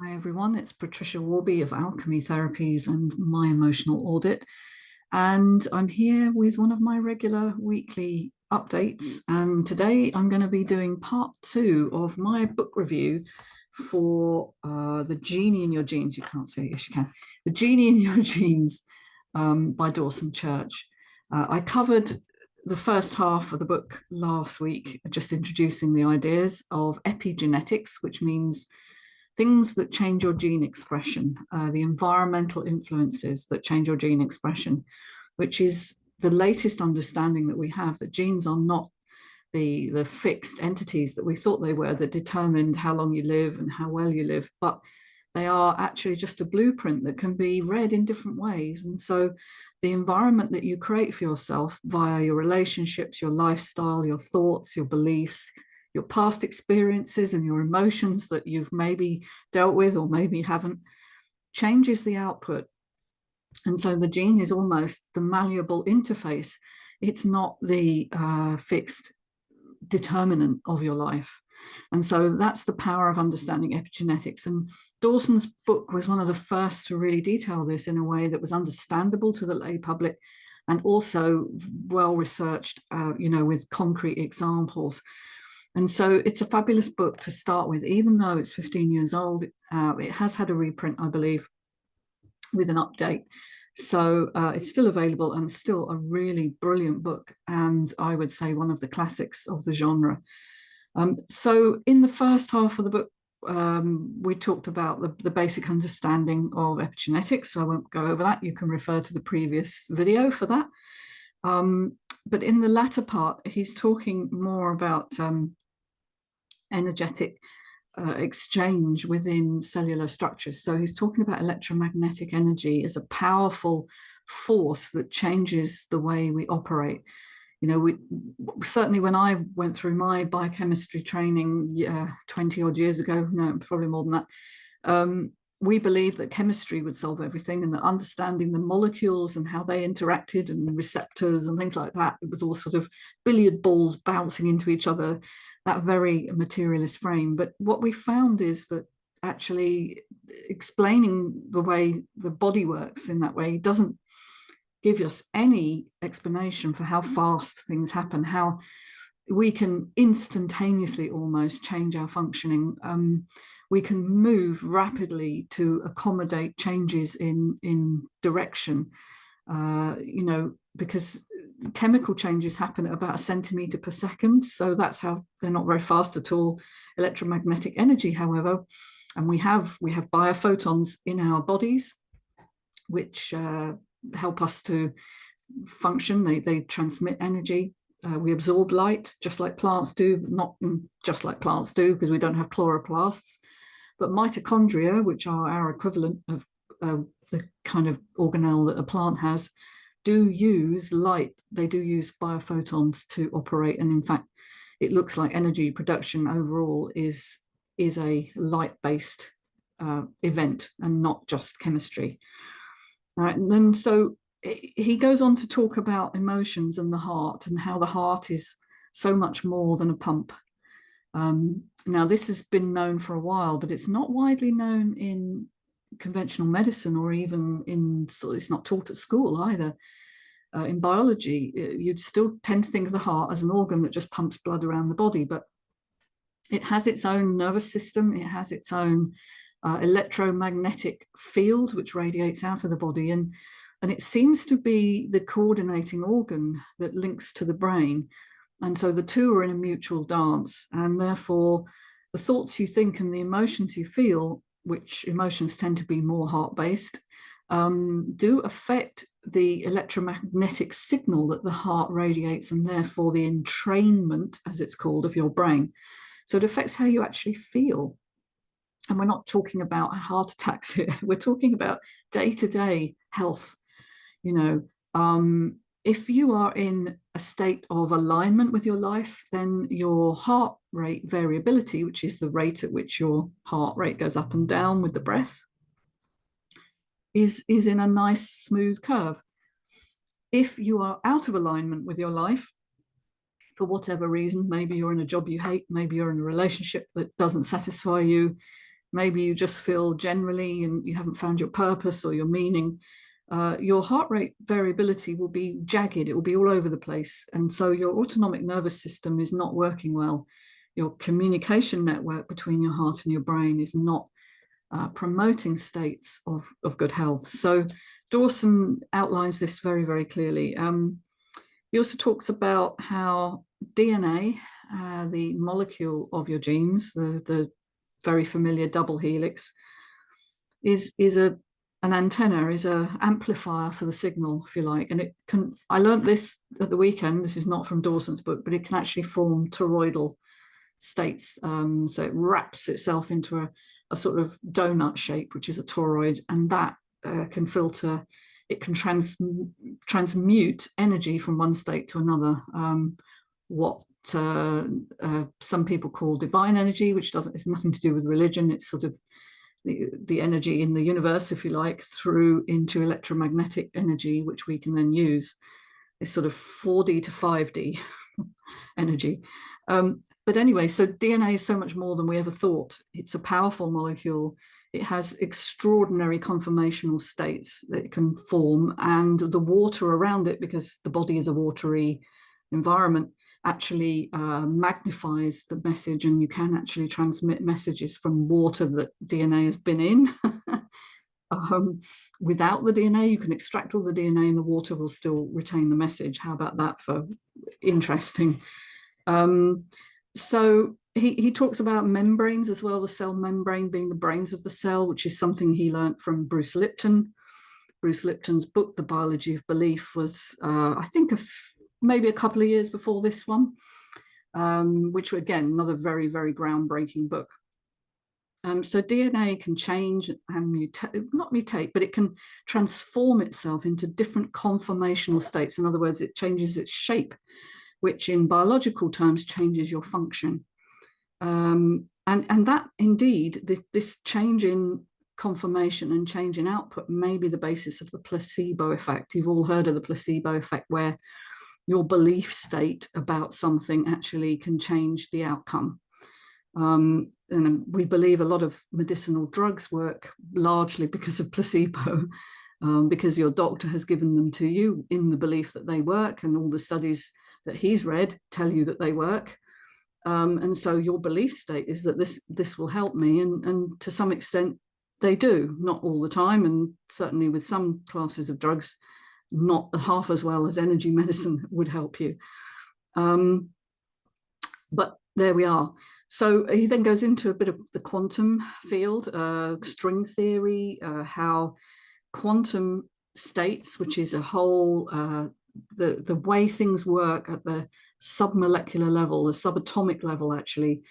Hi everyone, it's Patricia Warby of Alchemy Therapies and My Emotional Audit. And I'm here with one of my regular weekly updates. And today I'm going to be doing part 2 of my book review for The Genie in Your Genes. You can't see it, yes you can. The Genie in Your Genes by Dawson Church. I covered the first half of the book last week, just introducing the ideas of epigenetics, which means things that change your gene expression, the environmental influences that change your gene expression, which is the latest understanding that we have, that genes are not the fixed entities that we thought they were, that determined how long you live and how well you live, but they are actually just a blueprint that can be read in different ways. And so the environment that you create for yourself via your relationships, your lifestyle, your thoughts, your beliefs, your past experiences and your emotions that you've maybe dealt with or maybe haven't, changes the output. And so the gene is almost the malleable interface. It's not the fixed determinant of your life. And so that's the power of understanding epigenetics. And Dawson's book was one of the first to really detail this in a way that was understandable to the lay public and also well researched, with concrete examples. And so it's a fabulous book to start with, even though it's 15 years old. It has had a reprint, I believe, with an update. So it's still available and still a really brilliant book. And I would say one of the classics of the genre. So in the first half of the book, we talked about the basic understanding of epigenetics. So I won't go over that. You can refer to the previous video for that. But in the latter part, he's talking more about energetic exchange within cellular structures. So he's talking about electromagnetic energy as a powerful force that changes the way we operate. We certainly, when I went through my biochemistry training 20 odd years ago, no, probably more than that, we believed that chemistry would solve everything, and that understanding the molecules and how they interacted and receptors and things like that, it was all sort of billiard balls bouncing into each other, that very materialist frame. But what we found is that actually explaining the way the body works in that way doesn't give us any explanation for how fast things happen, how we can instantaneously almost change our functioning. We can move rapidly to accommodate changes in direction, because chemical changes happen at about a centimeter per second. So that's how they're not very fast at all. Electromagnetic energy, however, and we have biophotons in our bodies, which help us to function. They transmit energy. We absorb light just like plants do, not just like plants do because we don't have chloroplasts, but mitochondria, which are our equivalent of the kind of organelle that a plant has, do use light. They do use biophotons to operate. And in fact, it looks like energy production overall is a light-based event and not just chemistry. All right, and then so he goes on to talk about emotions and the heart, and how the heart is so much more than a pump. Now, this has been known for a while, but it's not widely known in conventional medicine, or even it's not taught at school either. In biology, you'd still tend to think of the heart as an organ that just pumps blood around the body, but it has its own nervous system. It has its own electromagnetic field, which radiates out of the body. And it seems to be the coordinating organ that links to the brain. And so the two are in a mutual dance. And therefore, the thoughts you think and the emotions you feel, which emotions tend to be more heart-based, do affect the electromagnetic signal that the heart radiates, and therefore the entrainment, as it's called, of your brain. So it affects how you actually feel. And we're not talking about heart attacks here. We're talking about day-to-day health. If you are in a state of alignment with your life, then your heart rate variability, which is the rate at which your heart rate goes up and down with the breath, is in a nice smooth curve. If you are out of alignment with your life, for whatever reason, maybe you're in a job you hate, maybe you're in a relationship that doesn't satisfy you, maybe you just feel generally and you haven't found your purpose or your meaning, your heart rate variability will be jagged. It will be all over the place. And so your autonomic nervous system is not working well. Your communication network between your heart and your brain is not promoting states of good health. So Dawson outlines this very, very clearly. He also talks about how DNA, the molecule of your genes, the very familiar double helix, is an antenna, is an amplifier for the signal, if you like. And it can, I learned this at the weekend, this is not from Dawson's book, but it can actually form toroidal states. So it wraps itself into a sort of donut shape, which is a toroid, and that can filter, it can transmute energy from one state to another. What some people call divine energy, which it's nothing to do with religion. It's sort of the energy in the universe, if you like, through into electromagnetic energy, which we can then use. It's sort of 4D to 5D energy. But anyway, so DNA is so much more than we ever thought. It's a powerful molecule. It has extraordinary conformational states that it can form, and the water around it, because the body is a watery environment, actually magnifies the message, and you can actually transmit messages from water that DNA has been in. Without the DNA, you can extract all the DNA and the water will still retain the message. How about that for interesting? So he talks about membranes as well, the cell membrane being the brains of the cell, which is something he learned from Bruce Lipton. Bruce Lipton's book, The Biology of Belief, was, I think, maybe a couple of years before this one, which, again, another very, very groundbreaking book. So DNA can change and mutate, not mutate, but it can transform itself into different conformational states. In other words, it changes its shape, which in biological terms changes your function. And that indeed, this change in conformation and change in output may be the basis of the placebo effect. You've all heard of the placebo effect, where your belief state about something actually can change the outcome. And we believe a lot of medicinal drugs work largely because of placebo, because your doctor has given them to you in the belief that they work, and all the studies that he's read tell you that they work. And so your belief state is that this will help me, and to some extent they do, not all the time, and certainly with some classes of drugs, not half as well as energy medicine would help you. But there we are. So he then goes into a bit of the quantum field, string theory, how quantum states, which is a whole, the way things work at the submolecular level, the subatomic level, actually,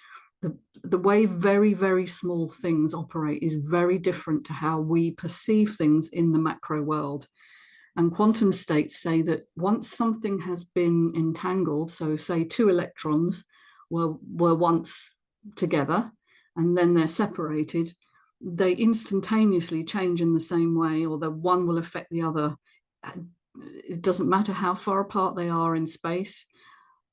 the way very, very small things operate is very different to how we perceive things in the macro world. And quantum states say that once something has been entangled, so say two electrons were once together and then they're separated, they instantaneously change in the same way, or the one will affect the other. It doesn't matter how far apart they are in space.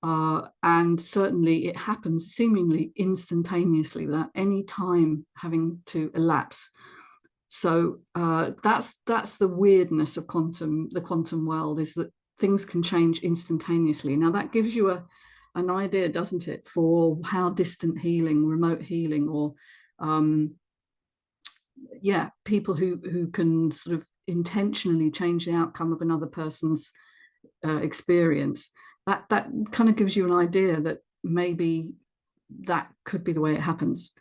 And certainly it happens seemingly instantaneously without any time having to elapse. So that's the weirdness of the quantum world, is that things can change instantaneously. Now that gives you an idea, doesn't it, for how distant healing, remote healing, or people who can sort of intentionally change the outcome of another person's experience. That kind of gives you an idea that maybe that could be the way it happens.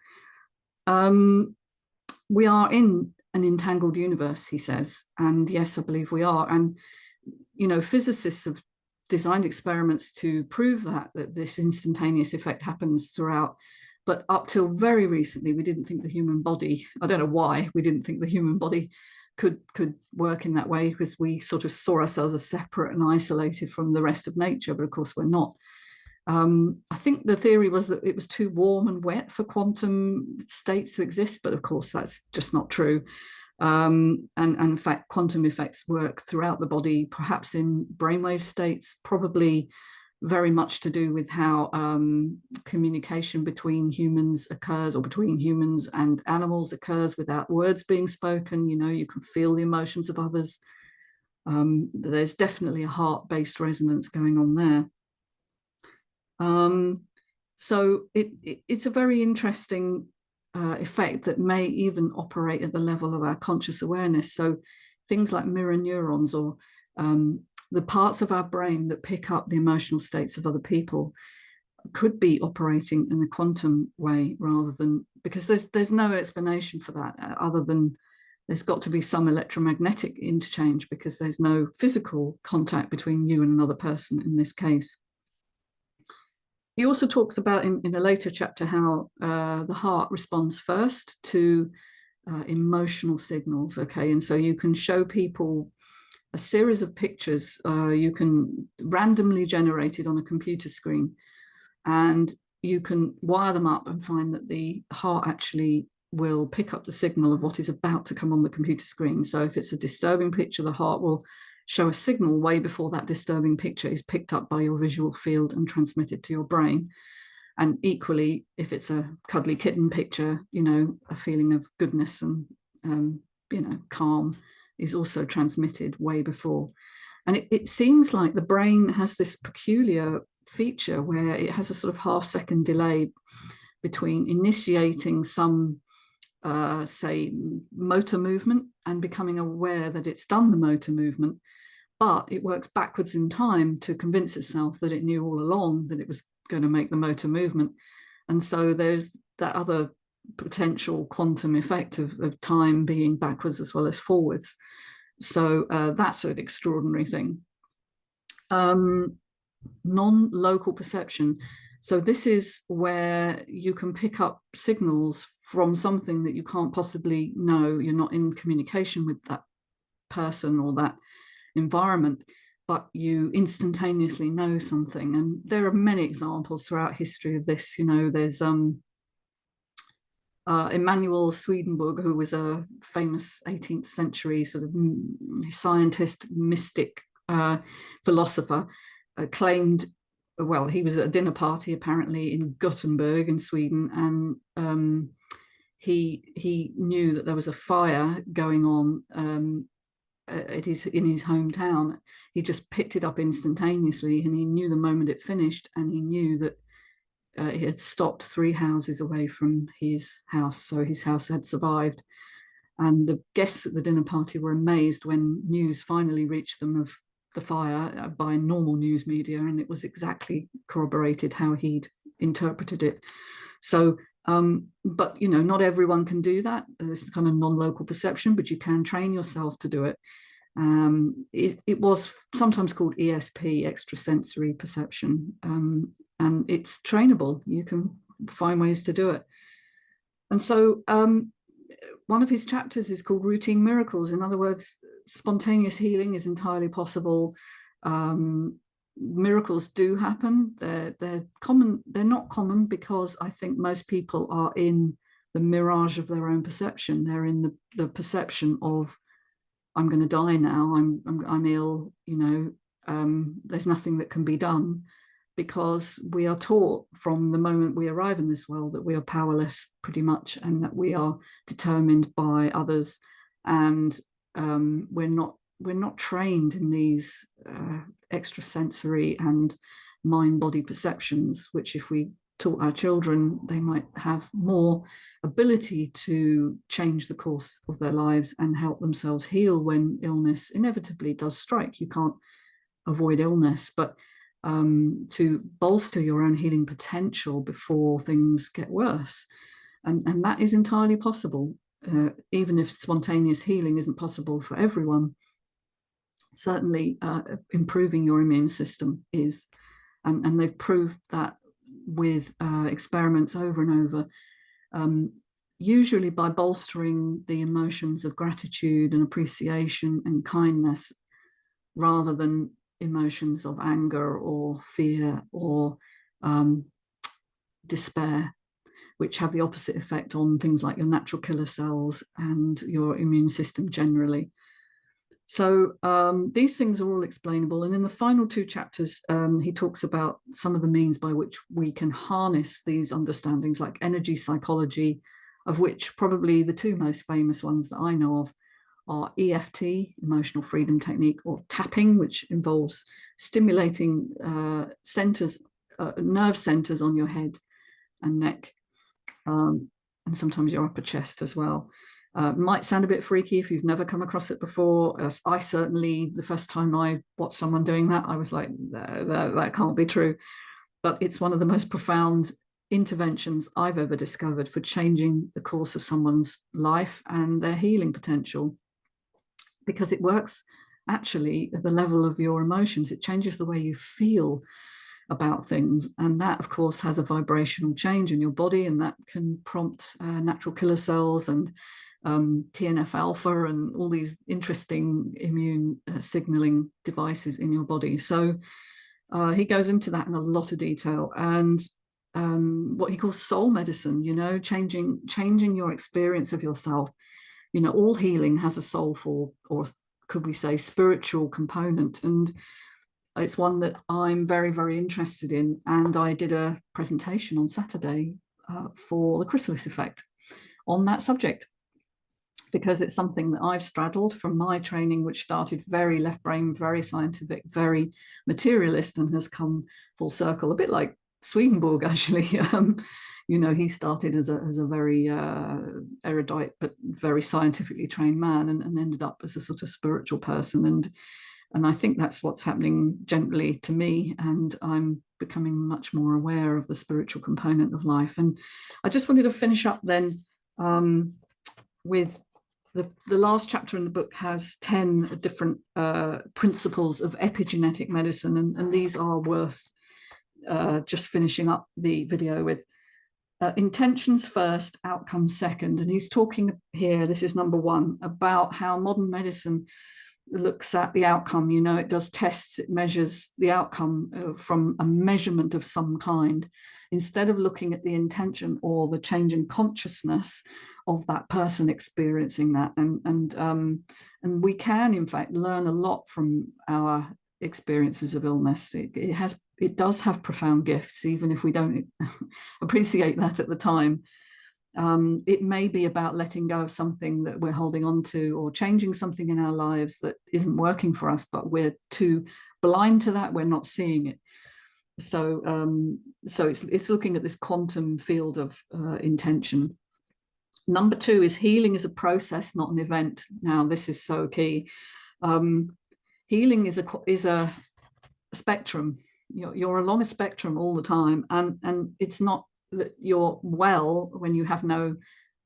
We are in an entangled universe, he says, and yes, I believe we are. And physicists have designed experiments to prove that this instantaneous effect happens throughout. But up till very recently, we didn't think the human body, I don't know why, we didn't think the human body could work in that way, because we sort of saw ourselves as separate and isolated from the rest of nature, but of course we're not. I think the theory was that it was too warm and wet for quantum states to exist, but of course that's just not true. And in fact, quantum effects work throughout the body, perhaps in brainwave states, probably very much to do with how communication between humans occurs, or between humans and animals occurs without words being spoken. You know, you can feel the emotions of others. There's definitely a heart-based resonance going on there. So it's a very interesting effect that may even operate at the level of our conscious awareness. So things like mirror neurons, or the parts of our brain that pick up the emotional states of other people, could be operating in a quantum way, rather than, because there's no explanation for that other than there's got to be some electromagnetic interchange, because there's no physical contact between you and another person in this case. He also talks about in a later chapter how the heart responds first to emotional signals. Okay, and so you can show people a series of pictures you can randomly generated on a computer screen, and you can wire them up and find that the heart actually will pick up the signal of what is about to come on the computer screen. So if it's a disturbing picture, the heart will show a signal way before that disturbing picture is picked up by your visual field and transmitted to your brain. And equally, if it's a cuddly kitten picture, you know, a feeling of goodness and, you know, calm is also transmitted way before. And it seems like the brain has this peculiar feature where it has a sort of half-second delay between initiating some, say, motor movement and becoming aware that it's done the motor movement. But it works backwards in time to convince itself that it knew all along that it was going to make the motor movement. And so there's that other potential quantum effect of time being backwards as well as forwards. So that's an extraordinary thing. Non-local perception. So this is where you can pick up signals from something that you can't possibly know. You're not in communication with that person or that environment, but you instantaneously know something. And there are many examples throughout history of this. You know, there's Emanuel Swedenborg, who was a famous 18th century sort of scientist, mystic, philosopher, claimed, well, he was at a dinner party apparently in Gothenburg in Sweden, and he knew that there was a fire going on in his hometown. He just picked it up instantaneously, and he knew the moment it finished, and he knew that it had stopped 3 houses away from his house, so his house had survived. And the guests at the dinner party were amazed when news finally reached them of the fire by normal news media, and it was exactly corroborated how he'd interpreted it. So but you know, not everyone can do that. This kind of non-local perception, but you can train yourself to do it. It was sometimes called ESP, extrasensory perception, and it's trainable. You can find ways to do it. And so one of his chapters is called Routine Miracles. In other words, spontaneous healing is entirely possible. Miracles do happen. They're common. They're not common because I think most people are in the mirage of their own perception. They're in the perception of, I'm going to die now. I'm ill. You know, there's nothing that can be done, because we are taught from the moment we arrive in this world that we are powerless pretty much, and that we are determined by others, and we're not trained in these extrasensory and mind-body perceptions, which if we taught our children, they might have more ability to change the course of their lives and help themselves heal when illness inevitably does strike. You can't avoid illness, but to bolster your own healing potential before things get worse. And that is entirely possible, even if spontaneous healing isn't possible for everyone. Certainly improving your immune system is, and they've proved that with experiments over and over, usually by bolstering the emotions of gratitude and appreciation and kindness, rather than emotions of anger or fear or despair, which have the opposite effect on things like your natural killer cells and your immune system generally. So these things are all explainable. And in the final two chapters, he talks about some of the means by which we can harness these understandings, like energy psychology, of which probably the two most famous ones that I know of are EFT, emotional freedom technique, or tapping, which involves stimulating nerve centers on your head and neck, and sometimes your upper chest as well. Might sound a bit freaky if you've never come across it before. I certainly, the first time I watched someone doing that, I was like, that can't be true. But it's one of the most profound interventions I've ever discovered for changing the course of someone's life and their healing potential, because it works actually at the level of your emotions. It changes the way you feel about things, and that of course has a vibrational change in your body, and that can prompt natural killer cells and TNF alpha and all these interesting immune signaling devices in your body. So he goes into that in a lot of detail, and what he calls soul medicine, changing your experience of yourself. All healing has a soulful, or could we say spiritual component, and it's one that I'm very, very interested in. And I did a presentation on Saturday for the chrysalis effect on that subject, because it's something that I've straddled from my training, which started very left brain, very scientific, very materialist, and has come full circle, a bit like Swedenborg, actually. He started as a very erudite but very scientifically trained man, and ended up as a sort of spiritual person. And I think that's what's happening gently to me, and I'm becoming much more aware of the spiritual component of life. And I just wanted to finish up then with the last chapter in the book has 10 different principles of epigenetic medicine, and these are worth just finishing up the video with. Intentions first, outcomes second. And he's talking here, this is number one, about how modern medicine looks at the outcome. It does tests, it measures the outcome from a measurement of some kind, instead of looking at the intention or the change in consciousness of that person experiencing that. And we can in fact learn a lot from our experiences of illness. It does have profound gifts, even if we don't appreciate that at the time. It may be about letting go of something that we're holding on to, or changing something in our lives that isn't working for us, but we're too blind to that, we're not seeing it. So it's looking at this quantum field of intention. Number two is healing is a process, not an event. Now, this is so key. Healing is a spectrum. You're along a spectrum all the time, and it's not that you're well when you have no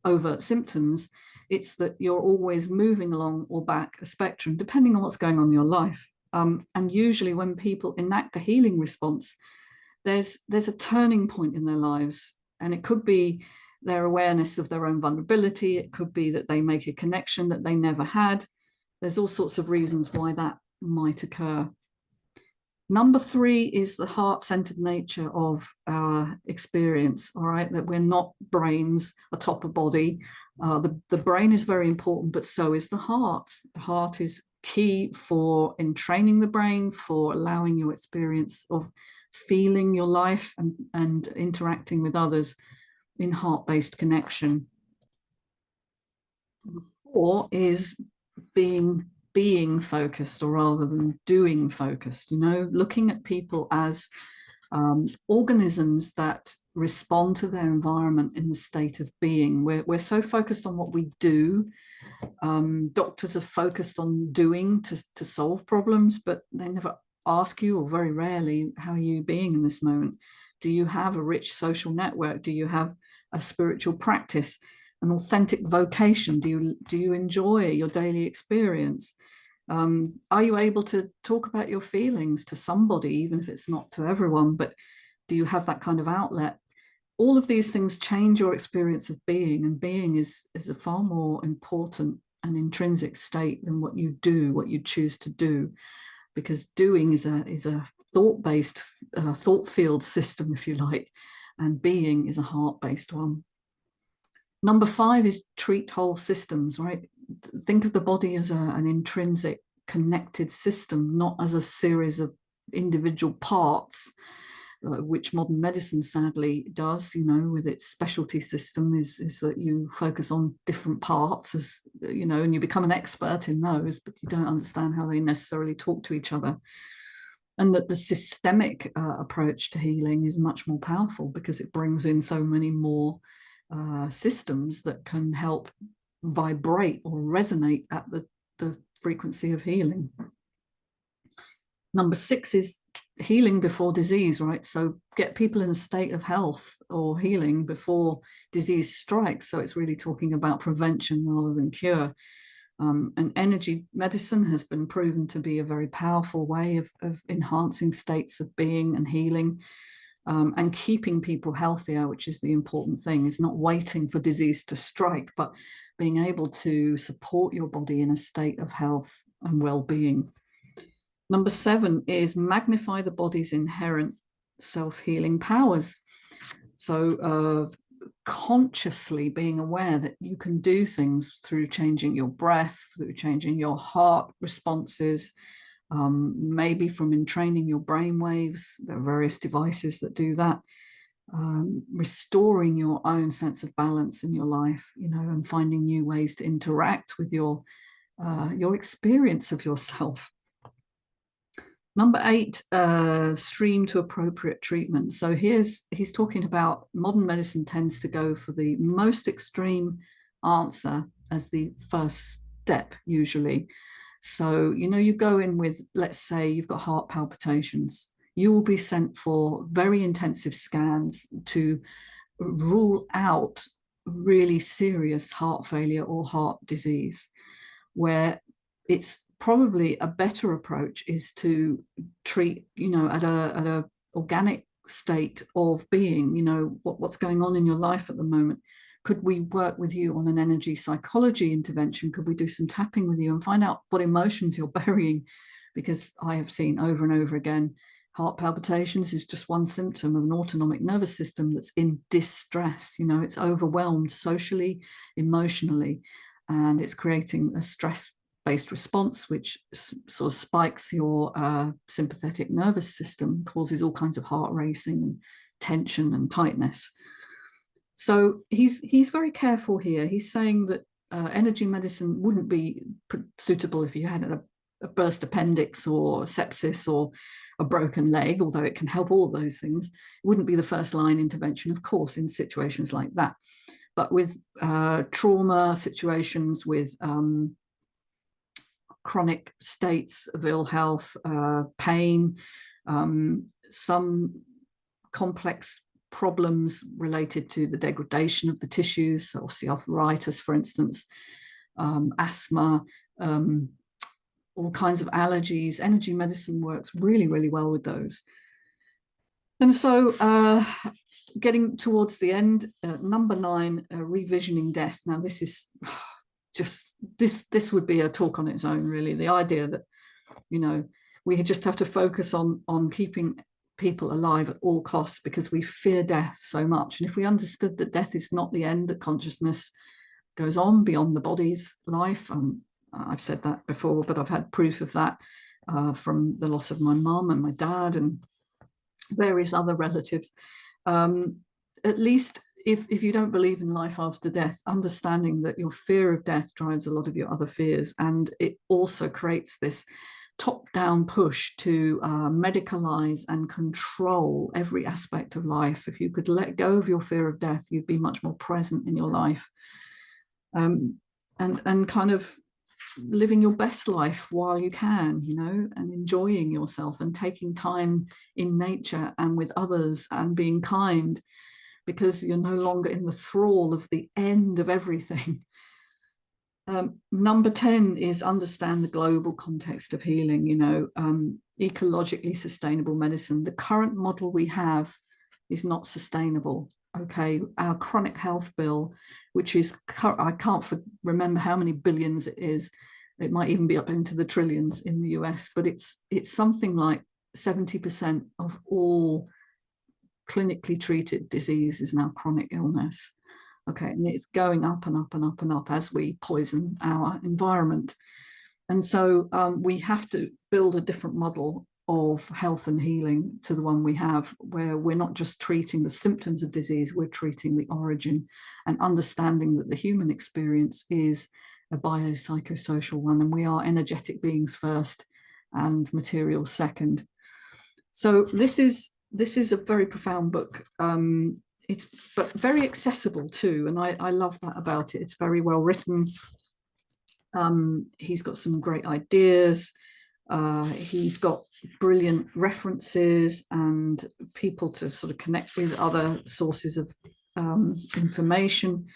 overt symptoms. It's that you're always moving along or back a spectrum, depending on what's going on in your life. And usually when people enact a healing response, there's a turning point in their lives, and it could be their awareness of their own vulnerability. It could be that they make a connection that they never had. There's all sorts of reasons why that might occur. Number three is the heart-centered nature of our experience, all right, that we're not brains atop a body. The brain is very important, but so is the heart. The heart is key for entraining the brain, for allowing your experience of feeling your life and interacting with others in heart-based connection. Four is being focused, or rather than doing focused, looking at people as organisms that respond to their environment in the state of being. We're so focused on what we do. Doctors are focused on doing to solve problems, but they never ask you, or very rarely, how are you being in this moment? Do you have a rich social network? Do you have a spiritual practice, an authentic vocation? Do you enjoy your daily experience? Are you able to talk about your feelings to somebody, even if it's not to everyone, but do you have that kind of outlet? All of these things change your experience of being, and being is a far more important and intrinsic state than what you do, what you choose to do, because doing is a thought-based thought field system, if you like, and being is a heart-based one. Number five is treat whole systems, right? Think of the body as an intrinsic connected system, not as a series of individual parts, which modern medicine sadly does, with its specialty system, is that you focus on different parts, as and you become an expert in those, but you don't understand how they necessarily talk to each other. And that the systemic approach to healing is much more powerful because it brings in so many more systems that can help vibrate or resonate at the frequency of healing. Number 6 is healing before disease, right? So get people in a state of health or healing before disease strikes. So it's really talking about prevention rather than cure. And energy medicine has been proven to be a very powerful way of enhancing states of being and healing, and keeping people healthier, which is the important thing, is not waiting for disease to strike, but being able to support your body in a state of health and well-being. Number 7 is magnify the body's inherent self-healing powers. So consciously being aware that you can do things through changing your breath, through changing your heart responses, maybe from entraining your brain waves. There are various devices that do that. Restoring your own sense of balance in your life, and finding new ways to interact with your experience of yourself. Number 8, stream to appropriate treatment. So he's talking about modern medicine tends to go for the most extreme answer as the first step, usually. So, you go in with, let's say you've got heart palpitations. You will be sent for very intensive scans to rule out really serious heart failure or heart disease, where it's probably a better approach is to treat, at a organic state of being, what's going on in your life at the moment. Could we work with you on an energy psychology intervention? Could we do some tapping with you and find out what emotions you're burying? Because I have seen over and over again, heart palpitations is just one symptom of an autonomic nervous system that's in distress. It's overwhelmed socially, emotionally, and it's creating a stress-based response, which sort of spikes your sympathetic nervous system, causes all kinds of heart racing and tension and tightness. So he's very careful here. He's saying that energy medicine wouldn't be suitable if you had a burst appendix or sepsis or a broken leg, although it can help all of those things. It wouldn't be the first line intervention, of course, in situations like that. But with trauma situations, with chronic states of ill health, pain, some complex problems related to the degradation of the tissues, osteoarthritis, for instance, asthma, all kinds of allergies. Energy medicine works really, really well with those. And so getting towards the end, number 9, revisioning death. Now, this is just, this would be a talk on its own, really. The idea that, we just have to focus on keeping people alive at all costs because we fear death so much. And if we understood that death is not the end, that consciousness goes on beyond the body's life, I've said that before, but I've had proof of that from the loss of my mum and my dad and various other relatives. At least if you don't believe in life after death, understanding that your fear of death drives a lot of your other fears, and it also creates this top-down push to medicalize and control every aspect of life. If you could let go of your fear of death, you'd be much more present in your life, and kind of living your best life while you can, and enjoying yourself and taking time in nature and with others and being kind, because you're no longer in the thrall of the end of everything. Number 10 is understand the global context of healing, ecologically sustainable medicine. The current model we have is not sustainable. Okay, our chronic health bill, which is, I can't remember how many billions it is. It might even be up into the trillions in the US, but it's something like 70% of all clinically treated disease is now chronic illness. Okay, and it's going up and up and up and up as we poison our environment. And so we have to build a different model of health and healing to the one we have, where we're not just treating the symptoms of disease, we're treating the origin, and understanding that the human experience is a biopsychosocial one, and we are energetic beings first and material second. So this is a very profound book. It's but very accessible too, and I love that about it. It's very well written. He's got some great ideas. He's got brilliant references and people to sort of connect with, other sources of information,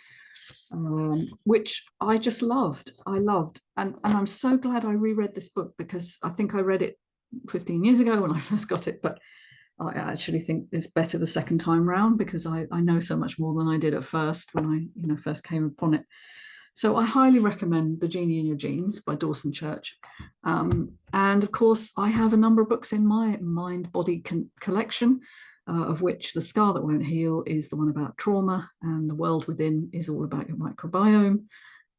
which I just loved. I loved. And I'm so glad I reread this book, because I think I read it 15 years ago when I first got it, but I actually think it's better the second time round, because I know so much more than I did at first when I first came upon it. So I highly recommend The Genie in Your Genes by Dawson Church. And of course, I have a number of books in my mind-body collection, of which The Scar That Won't Heal is the one about trauma, and The World Within is all about your microbiome.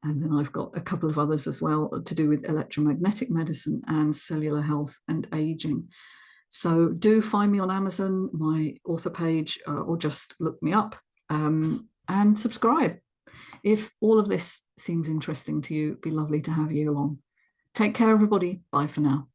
And then I've got a couple of others as well to do with electromagnetic medicine and cellular health and aging. So do find me on Amazon, my author page, or just look me up, and subscribe. If all of this seems interesting to you, it'd be lovely to have you along. Take care, everybody. Bye for now.